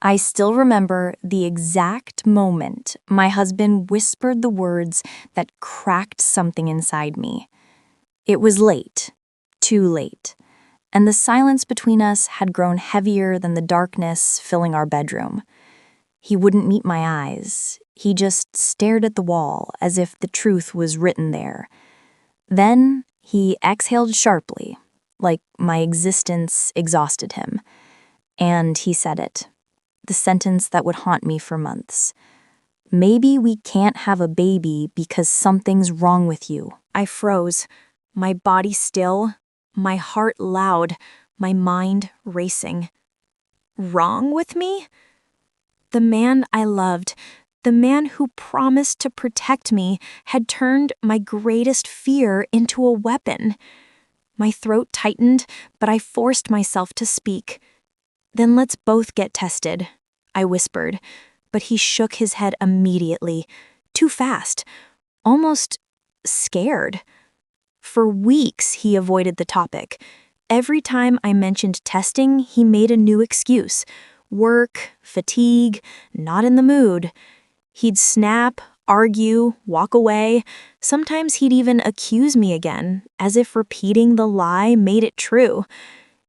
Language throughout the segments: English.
I still remember the exact moment my husband whispered the words that cracked something inside me. It was late, too late, and the silence between us had grown heavier than the darkness filling our bedroom. He wouldn't meet my eyes. He just stared at the wall as if the truth was written there. Then he exhaled sharply, like my existence exhausted him. And he said it, the sentence that would haunt me for months. Maybe we can't have a baby because something's wrong with you. I froze, my body still, my heart loud, my mind racing. Wrong with me? The man I loved, the man who promised to protect me, had turned my greatest fear into a weapon. My throat tightened, but I forced myself to speak. "Then let's both get tested," I whispered, but he shook his head immediately, too fast, almost scared. For weeks, he avoided the topic. Every time I mentioned testing, he made a new excuse. Work, fatigue, not in the mood. He'd snap, argue, walk away. Sometimes he'd even accuse me again, as if repeating the lie made it true.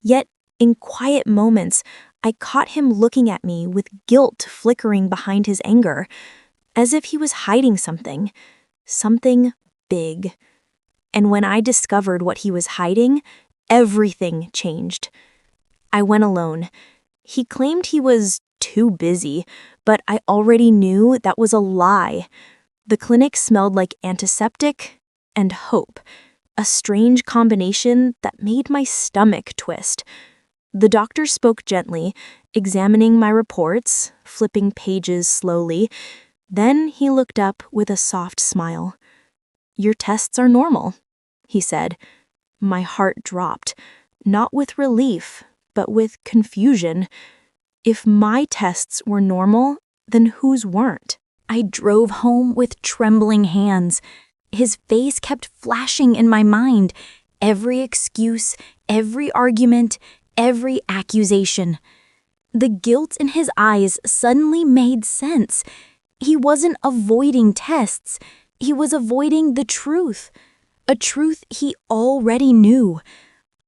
Yet, in quiet moments, I caught him looking at me with guilt flickering behind his anger, as if he was hiding something big. And when I discovered what he was hiding, everything changed. I went alone. He claimed he was too busy, but I already knew that was a lie. The clinic smelled like antiseptic and hope, a strange combination that made my stomach twist. The doctor spoke gently, examining my reports, flipping pages slowly. Then he looked up with a soft smile. "Your tests are normal," he said. My heart dropped, not with relief, but with confusion. If my tests were normal, then whose weren't? I drove home with trembling hands. His face kept flashing in my mind. Every excuse, every argument, every accusation. The guilt in his eyes suddenly made sense. He wasn't avoiding tests. He was avoiding the truth. A truth he already knew.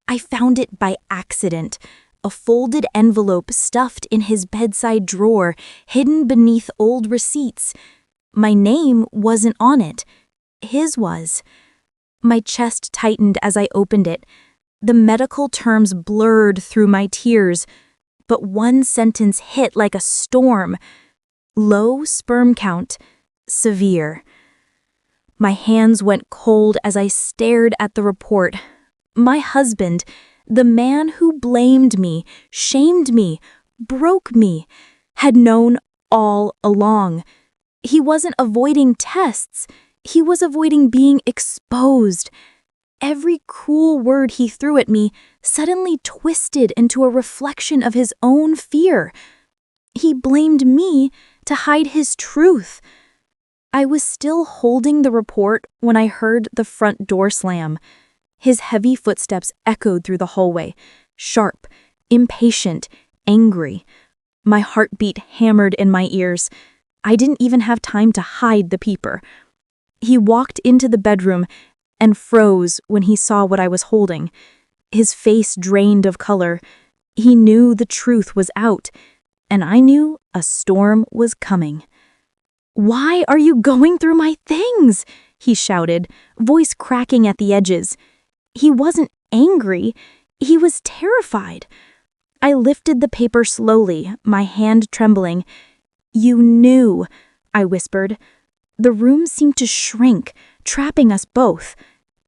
I found it by accident. A folded envelope stuffed in his bedside drawer, hidden beneath old receipts. My name wasn't on it. His was. My chest tightened as I opened it. The medical terms blurred through my tears, but one sentence hit like a storm. Low sperm count, severe. My hands went cold as I stared at the report. My husband, the man who blamed me, shamed me, broke me, had known all along. He wasn't avoiding tests. He was avoiding being exposed. Every cruel word he threw at me suddenly twisted into a reflection of his own fear. He blamed me to hide his truth. I was still holding the report when I heard the front door slam. His heavy footsteps echoed through the hallway, sharp, impatient, angry. My heartbeat hammered in my ears. I didn't even have time to hide the peeper. He walked into the bedroom and froze when he saw what I was holding. His face drained of color. He knew the truth was out, and I knew a storm was coming. "Why are you going through my things?" he shouted, voice cracking at the edges. He wasn't angry. He was terrified. I lifted the paper slowly, my hand trembling. "You knew," I whispered. The room seemed to shrink, trapping us both.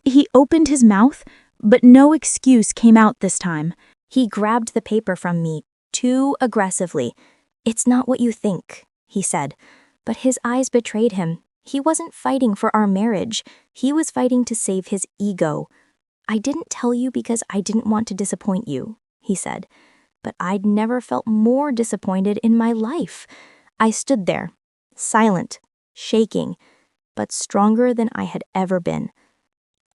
He opened his mouth, but no excuse came out this time. He grabbed the paper from me, too aggressively. "It's not what you think," he said. But his eyes betrayed him. He wasn't fighting for our marriage. He was fighting to save his ego. "I didn't tell you because I didn't want to disappoint you," he said. But I'd never felt more disappointed in my life. I stood there, silent, shaking, but stronger than I had ever been.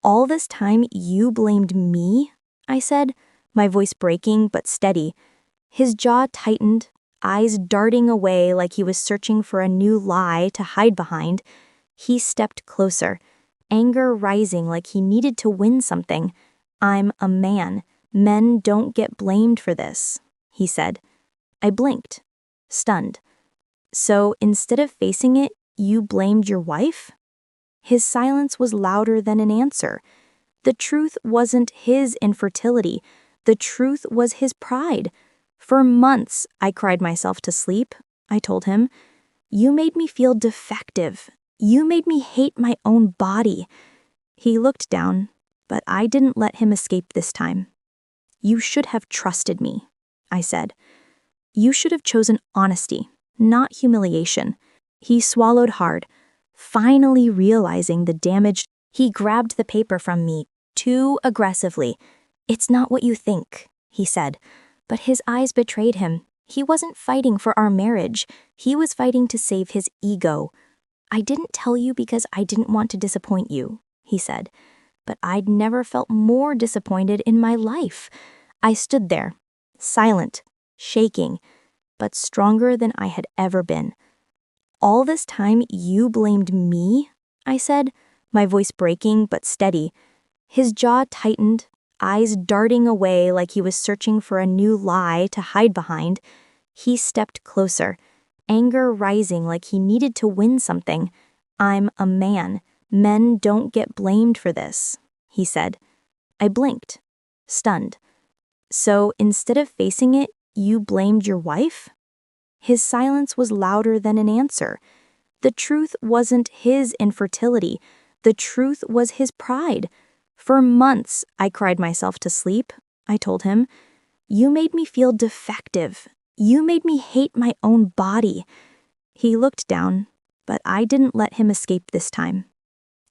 "All this time you blamed me?" I said, my voice breaking but steady. His jaw tightened, eyes darting away like he was searching for a new lie to hide behind, he stepped closer, anger rising like he needed to win something. "I'm a man. Men don't get blamed for this," he said. I blinked, stunned. "So instead of facing it, you blamed your wife?" His silence was louder than an answer. The truth wasn't his infertility. The truth was his pride. "For months, I cried myself to sleep," I told him. "You made me feel defective. You made me hate my own body." He looked down, but I didn't let him escape this time. "You should have trusted me," I said. "You should have chosen honesty, not humiliation." He swallowed hard, finally realizing the damage. He grabbed the paper from me too aggressively. "It's not what you think," he said, but his eyes betrayed him. He wasn't fighting for our marriage. He was fighting to save his ego. "I didn't tell you because I didn't want to disappoint you," he said, but I'd never felt more disappointed in my life. I stood there, silent, shaking, but stronger than I had ever been. "All this time you blamed me?" I said, my voice breaking but steady. His jaw tightened, eyes darting away like he was searching for a new lie to hide behind. He stepped closer, anger rising like he needed to win something. "I'm a man. Men don't get blamed for this," he said. I blinked, stunned. "So instead of facing it, you blamed your wife?" His silence was louder than an answer. The truth wasn't his infertility. The truth was his pride. "For months, I cried myself to sleep," I told him. "You made me feel defective. You made me hate my own body." He looked down, but I didn't let him escape this time.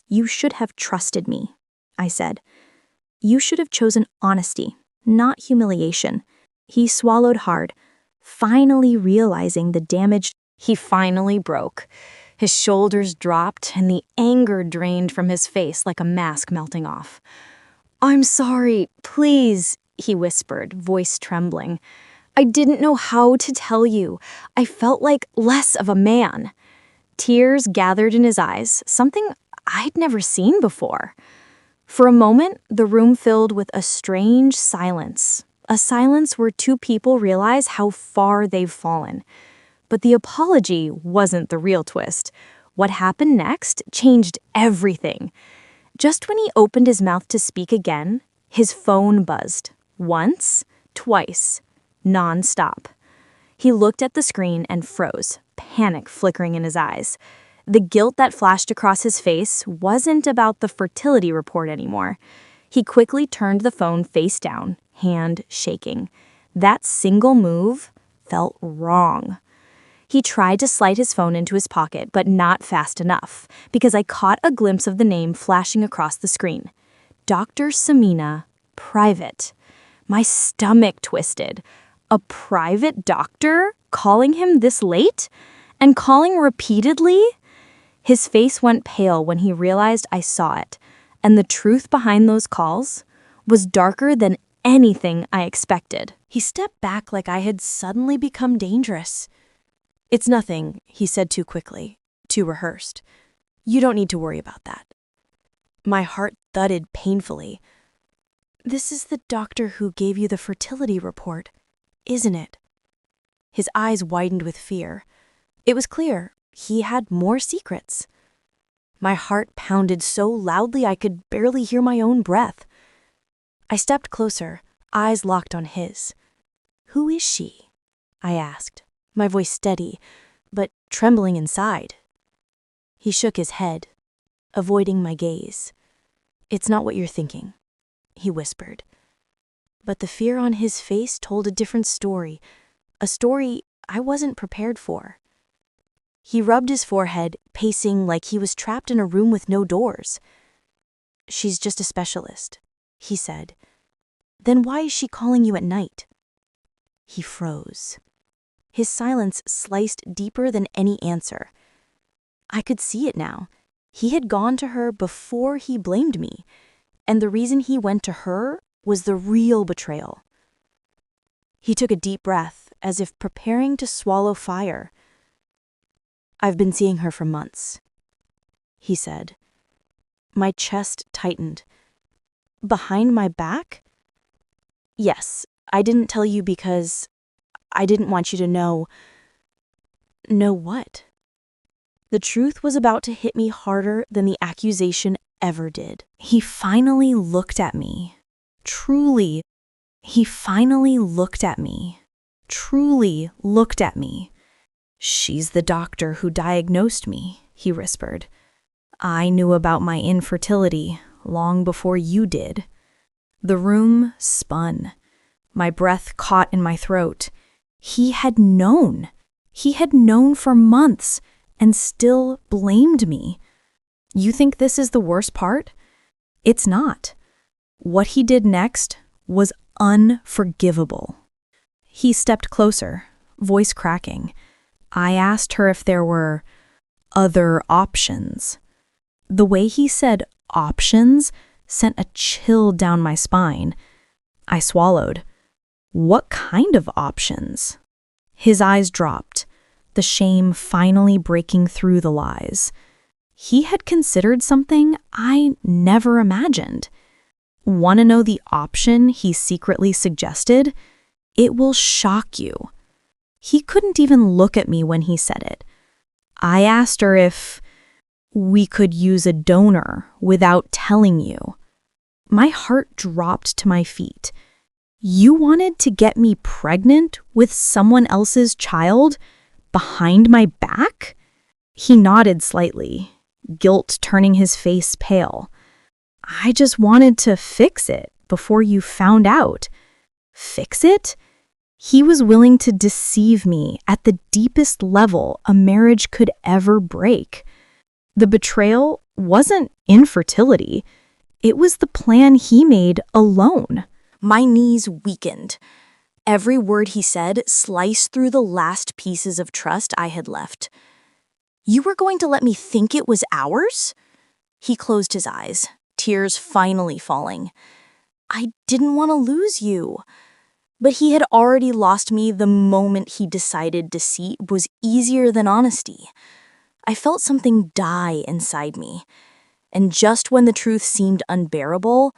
"You should have trusted me," I said. "You should have chosen honesty, not humiliation." He swallowed hard, finally realizing the damage. He finally broke. His shoulders dropped and the anger drained from his face like a mask melting off. "I'm sorry, please," he whispered, voice trembling. "I didn't know how to tell you. I felt like less of a man." Tears gathered in his eyes, something I'd never seen before. For a moment, the room filled with a strange silence. A silence where two people realize how far they've fallen. But the apology wasn't the real twist. What happened next changed everything. Just when he opened his mouth to speak again, his phone buzzed. Once, twice, non-stop. He looked at the screen and froze, panic flickering in his eyes. The guilt that flashed across his face wasn't about the fertility report anymore. He quickly turned the phone face down, hand shaking. That single move felt wrong. He tried to slide his phone into his pocket, but not fast enough, because I caught a glimpse of the name flashing across the screen. Dr. Samina, private. My stomach twisted. A private doctor calling him this late? And calling repeatedly? His face went pale when he realized I saw it, and the truth behind those calls was darker than anything I expected. He stepped back like I had suddenly become dangerous. "It's nothing," he said too quickly, too rehearsed. "You don't need to worry about that." My heart thudded painfully. "This is the doctor who gave you the fertility report, isn't it?" His eyes widened with fear. It was clear he had more secrets. My heart pounded so loudly I could barely hear my own breath. I stepped closer, eyes locked on his. "Who is she?" I asked, my voice steady, but trembling inside. He shook his head, avoiding my gaze. "It's not what you're thinking," he whispered. But the fear on his face told a different story, a story I wasn't prepared for. He rubbed his forehead, pacing like he was trapped in a room with no doors. "She's just a specialist," he said. "Then why is she calling you at night?" He froze. His silence sliced deeper than any answer. I could see it now. He had gone to her before he blamed me, and the reason he went to her was the real betrayal. He took a deep breath, as if preparing to swallow fire. "I've been seeing her for months," he said. My chest tightened. "Behind my back?" "Yes, I didn't tell you because I didn't want you to know." Know what? The truth was about to hit me harder than the accusation ever did. He finally looked at me. Truly, he finally looked at me. Truly looked at me. "She's the doctor who diagnosed me," he whispered. "I knew about my infertility long before you did." The room spun. My breath caught in my throat. He had known. He had known for months and still blamed me. You think this is the worst part? It's not. What he did next was unforgivable. He stepped closer, voice cracking. I asked her if there were other options. The way he said options sent a chill down my spine. I swallowed. What kind of options? His eyes dropped, the shame finally breaking through the lies. He had considered something I never imagined. Want to know the option he secretly suggested? It will shock you. He couldn't even look at me when he said it. I asked her if we could use a donor without telling you. My heart dropped to my feet. You wanted to get me pregnant with someone else's child behind my back? He nodded slightly, guilt turning his face pale. I just wanted to fix it before you found out. Fix it? He was willing to deceive me at the deepest level a marriage could ever break. The betrayal wasn't infertility. It was the plan he made alone. My knees weakened. Every word he said sliced through the last pieces of trust I had left. You were going to let me think it was ours? He closed his eyes, tears finally falling. I didn't want to lose you. But he had already lost me the moment he decided deceit was easier than honesty. I felt something die inside me. And just when the truth seemed unbearable,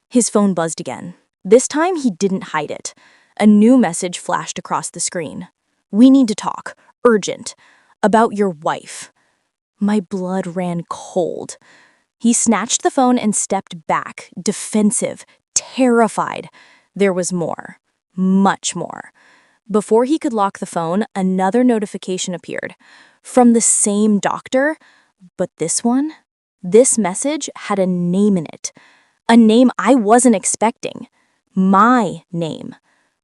his phone buzzed again. This time he didn't hide it. A new message flashed across the screen. "We need to talk. Urgent. About your wife." My blood ran cold. He snatched the phone and stepped back, defensive, terrified. There was more. Much more. Before he could lock the phone, another notification appeared. From the same doctor, but this message had a name in it. A name I wasn't expecting. My name.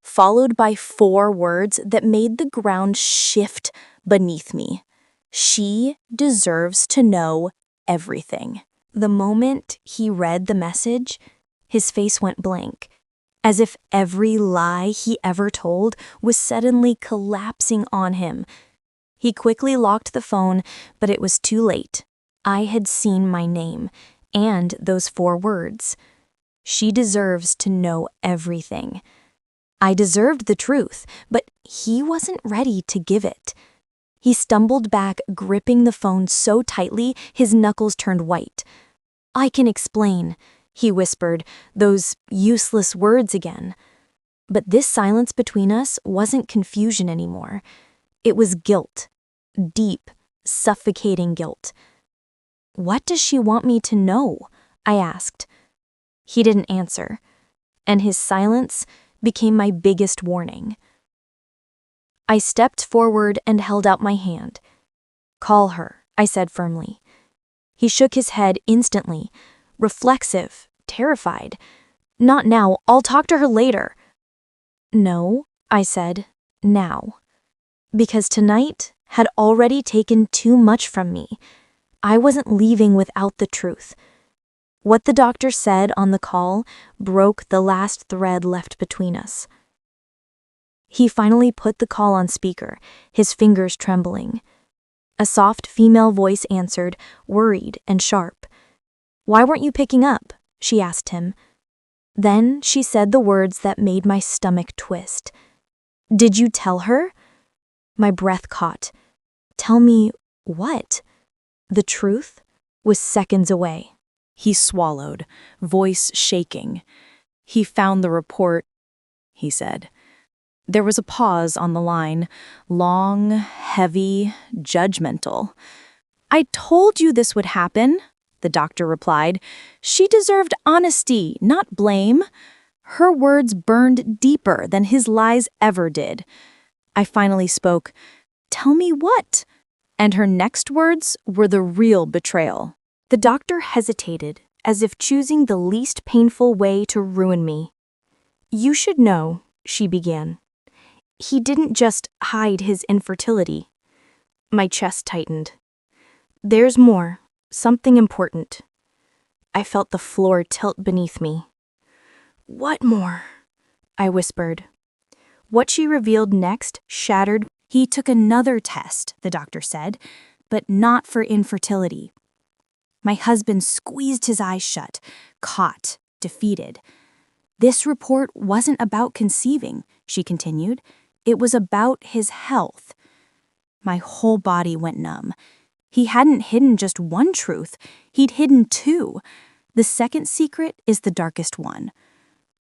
Followed by 4 words that made the ground shift beneath me. She deserves to know everything. The moment he read the message, his face went blank, as if every lie he ever told was suddenly collapsing on him. He quickly locked the phone, but it was too late. I had seen my name, and those 4 words. She deserves to know everything. I deserved the truth, but he wasn't ready to give it. He stumbled back, gripping the phone so tightly his knuckles turned white. "I can explain," he whispered, those useless words again. But this silence between us wasn't confusion anymore. It was guilt. Deep, suffocating guilt. "What does she want me to know?" I asked. He didn't answer, and his silence became my biggest warning. I stepped forward and held out my hand. "Call her," I said firmly. He shook his head instantly, reflexive, terrified. "Not now, I'll talk to her later." "No," I said, "now." Because tonight had already taken too much from me. I wasn't leaving without the truth. What the doctor said on the call broke the last thread left between us. He finally put the call on speaker, his fingers trembling. A soft female voice answered, worried and sharp. "Why weren't you picking up?" she asked him. Then she said the words that made my stomach twist. Did you tell her? My breath caught. Tell me what? The truth was seconds away. He swallowed, voice shaking. He found the report, he said. There was a pause on the line, long, heavy, judgmental. I told you this would happen, the doctor replied. She deserved honesty, not blame. Her words burned deeper than his lies ever did. I finally spoke, "Tell me what?" And her next words were the real betrayal. The doctor hesitated, as if choosing the least painful way to ruin me. You should know, she began. He didn't just hide his infertility. My chest tightened. There's more, something important. I felt the floor tilt beneath me. What more? I whispered. What she revealed next shattered. He took another test, the doctor said, but not for infertility. My husband squeezed his eyes shut, caught, defeated. This report wasn't about conceiving, she continued. It was about his health. My whole body went numb. He hadn't hidden just one truth, he'd hidden two. The second secret is the darkest one.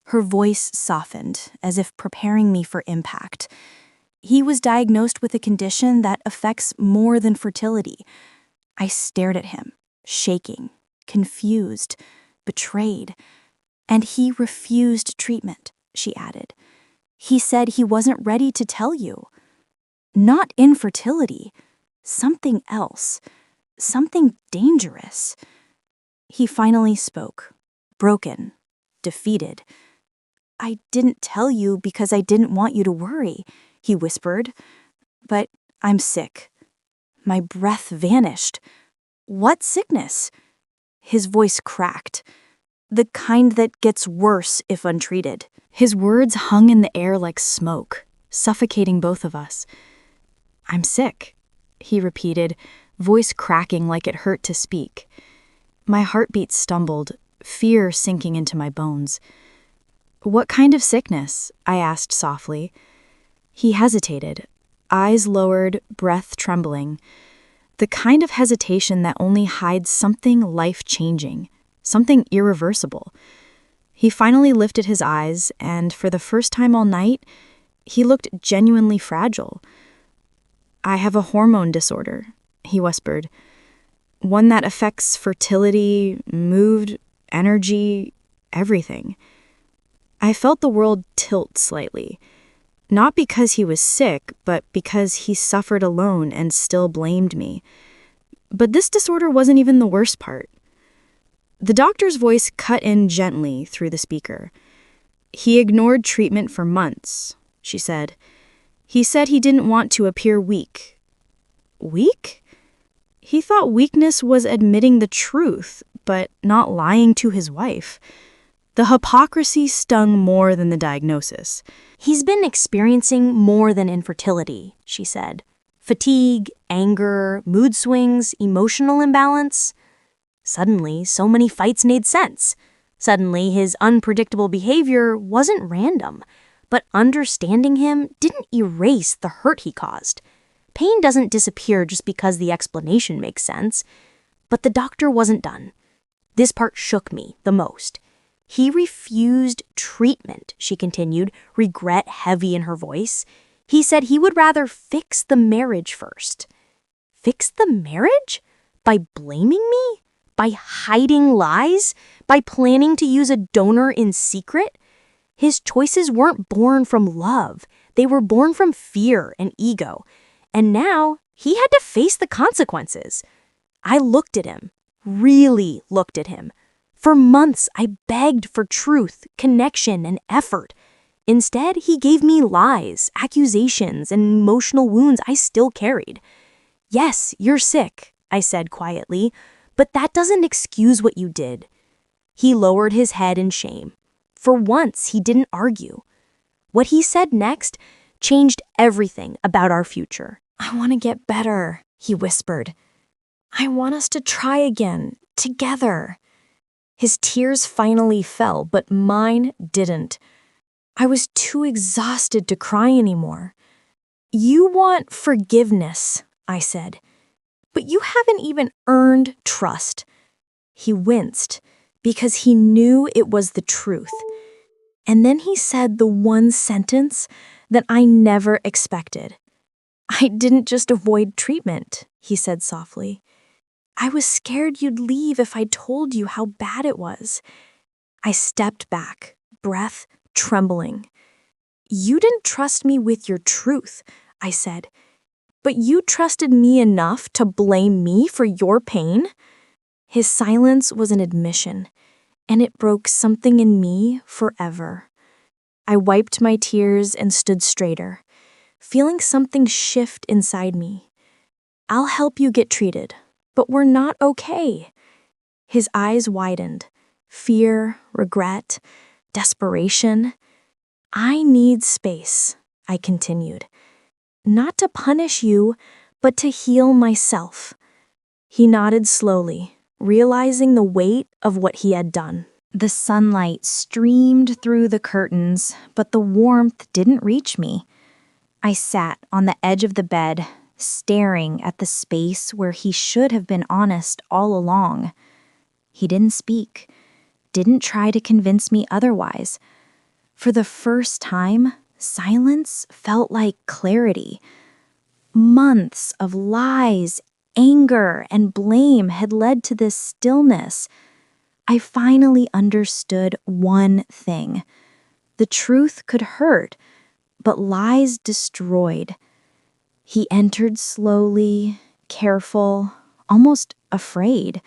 Her voice softened, as if preparing me for impact. He was diagnosed with a condition that affects more than fertility. I stared at him, shaking, confused, betrayed. And he refused treatment, she added. He said he wasn't ready to tell you. Not infertility, something else, something dangerous. He finally spoke, broken, defeated. I didn't tell you because I didn't want you to worry, he whispered. But I'm sick. My breath vanished. What sickness? His voice cracked. The kind that gets worse if untreated. His words hung in the air like smoke, suffocating both of us. I'm sick, he repeated, voice cracking like it hurt to speak. My heartbeat stumbled, fear sinking into my bones. What kind of sickness? I asked softly. He hesitated, eyes lowered, breath trembling. The kind of hesitation that only hides something life-changing, something irreversible. He finally lifted his eyes, and for the first time all night, he looked genuinely fragile. I have a hormone disorder, he whispered. One that affects fertility, mood, energy, everything. I felt the world tilt slightly. Not because he was sick, but because he suffered alone and still blamed me. But this disorder wasn't even the worst part. The doctor's voice cut in gently through the speaker. He ignored treatment for months, she said. He said he didn't want to appear weak. Weak? He thought weakness was admitting the truth, but not lying to his wife. The hypocrisy stung more than the diagnosis. He's been experiencing more than infertility, she said. Fatigue, anger, mood swings, emotional imbalance. Suddenly, so many fights made sense. Suddenly, his unpredictable behavior wasn't random, but understanding him didn't erase the hurt he caused. Pain doesn't disappear just because the explanation makes sense. But the doctor wasn't done. This part shook me the most. He refused treatment, she continued, regret heavy in her voice. He said he would rather fix the marriage first. Fix the marriage? By blaming me? By hiding lies? By planning to use a donor in secret? His choices weren't born from love. They were born from fear and ego. And now he had to face the consequences. I looked at him, really looked at him. For months, I begged for truth, connection, and effort. Instead, he gave me lies, accusations, and emotional wounds I still carried. Yes, you're sick, I said quietly, but that doesn't excuse what you did. He lowered his head in shame. For once, he didn't argue. What he said next changed everything about our future. I want to get better, he whispered. I want us to try again, together. His tears finally fell, but mine didn't. I was too exhausted to cry anymore. "You want forgiveness," I said, "but you haven't even earned trust." He winced because he knew it was the truth. And then he said the one sentence that I never expected. "I didn't just avoid treatment," he said softly. "I was scared you'd leave if I told you how bad it was." I stepped back, breath trembling. "You didn't trust me with your truth," I said, "but you trusted me enough to blame me for your pain?" His silence was an admission, and it broke something in me forever. I wiped my tears and stood straighter, feeling something shift inside me. "I'll help you get treated, but we're not okay." His eyes widened. Fear, regret, desperation. "I need space," I continued. "Not to punish you, but to heal myself." He nodded slowly, realizing the weight of what he had done. The sunlight streamed through the curtains, but the warmth didn't reach me. I sat on the edge of the bed, staring at the space where he should have been honest all along. He didn't speak, didn't try to convince me otherwise. For the first time, silence felt like clarity. Months of lies, anger, and blame had led to this stillness. I finally understood one thing. The truth could hurt, but lies destroyed. He entered slowly, careful, almost afraid.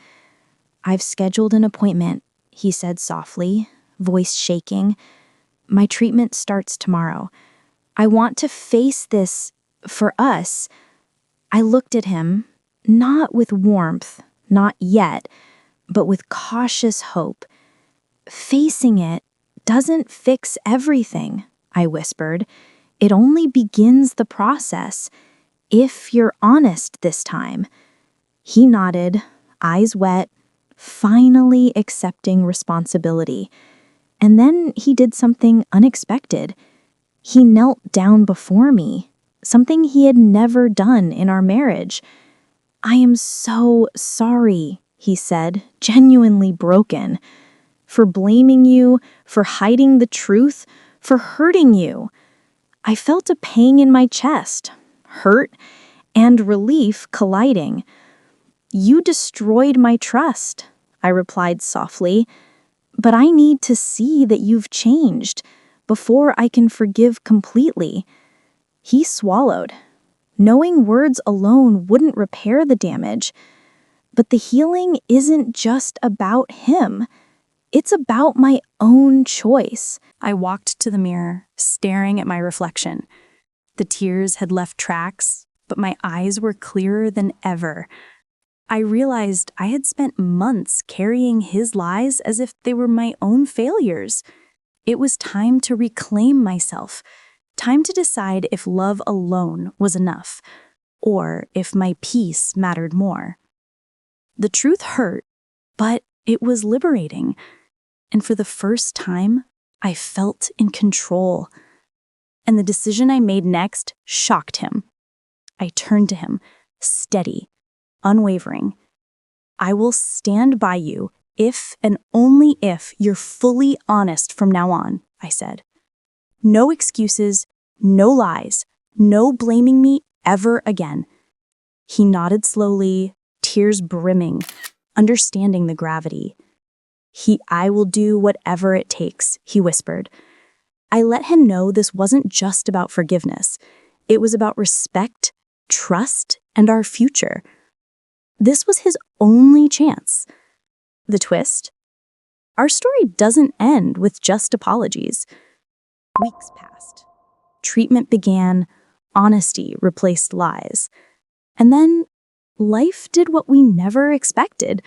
"I've scheduled an appointment," he said softly, voice shaking. "My treatment starts tomorrow. I want to face this for us." I looked at him, not with warmth, not yet, but with cautious hope. "Facing it doesn't fix everything," I whispered. "It only begins the process, if you're honest this time." He nodded, eyes wet, finally accepting responsibility. And then he did something unexpected. He knelt down before me, something he had never done in our marriage. "I am so sorry," he said, genuinely broken, "for blaming you, for hiding the truth, for hurting you." I felt a pang in my chest, hurt and relief colliding. "You destroyed my trust," I replied softly, "but I need to see that you've changed before I can forgive completely." He swallowed. Knowing words alone wouldn't repair the damage. But the healing isn't just about him. It's about my own choice. I walked to the mirror, staring at my reflection. The tears had left tracks, but my eyes were clearer than ever. I realized I had spent months carrying his lies as if they were my own failures. It was time to reclaim myself, time to decide if love alone was enough, or if my peace mattered more. The truth hurt, but it was liberating. And for the first time, I felt in control. And the decision I made next shocked him. I turned to him, steady, unwavering. "I will stand by you if and only if you're fully honest from now on," I said. "No excuses, no lies, no blaming me ever again." He nodded slowly, tears brimming, understanding the gravity. "I will do whatever it takes," he whispered. I let him know this wasn't just about forgiveness. It was about respect, trust, and our future. This was his only chance. The twist? Our story doesn't end with just apologies. Weeks passed. Treatment began. Honesty replaced lies. And then life did what we never expected.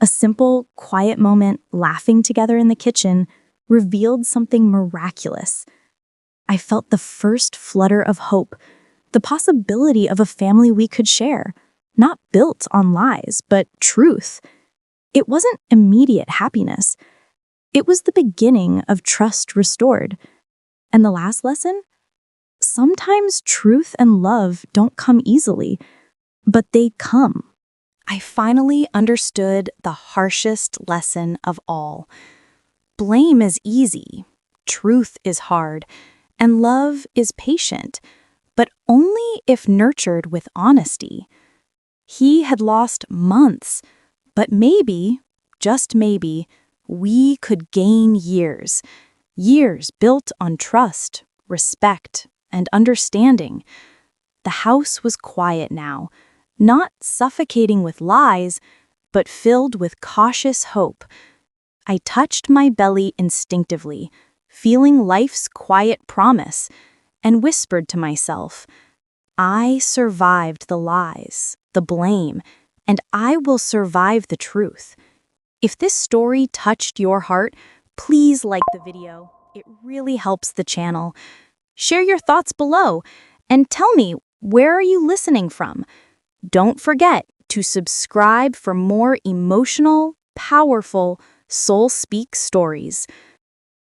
A simple, quiet moment laughing together in the kitchen revealed something miraculous. I felt the first flutter of hope, the possibility of a family we could share, not built on lies, but truth. It wasn't immediate happiness. It was the beginning of trust restored, And the last lesson? Sometimes truth and love don't come easily, but they come. I finally understood the harshest lesson of all. Blame is easy, truth is hard, and love is patient, but only if nurtured with honesty. He had lost months, but maybe, just maybe, we could gain years. Years built on trust, respect, and understanding. The house was quiet now, not suffocating with lies, but filled with cautious hope. I touched my belly instinctively, feeling life's quiet promise, and whispered to myself, I survived the lies, the blame, and I will survive the truth. If this story touched your heart, please like the video. It really helps the channel. Share your thoughts below and tell me, where are you listening from? Don't forget to subscribe for more emotional, powerful SoulSpeak stories.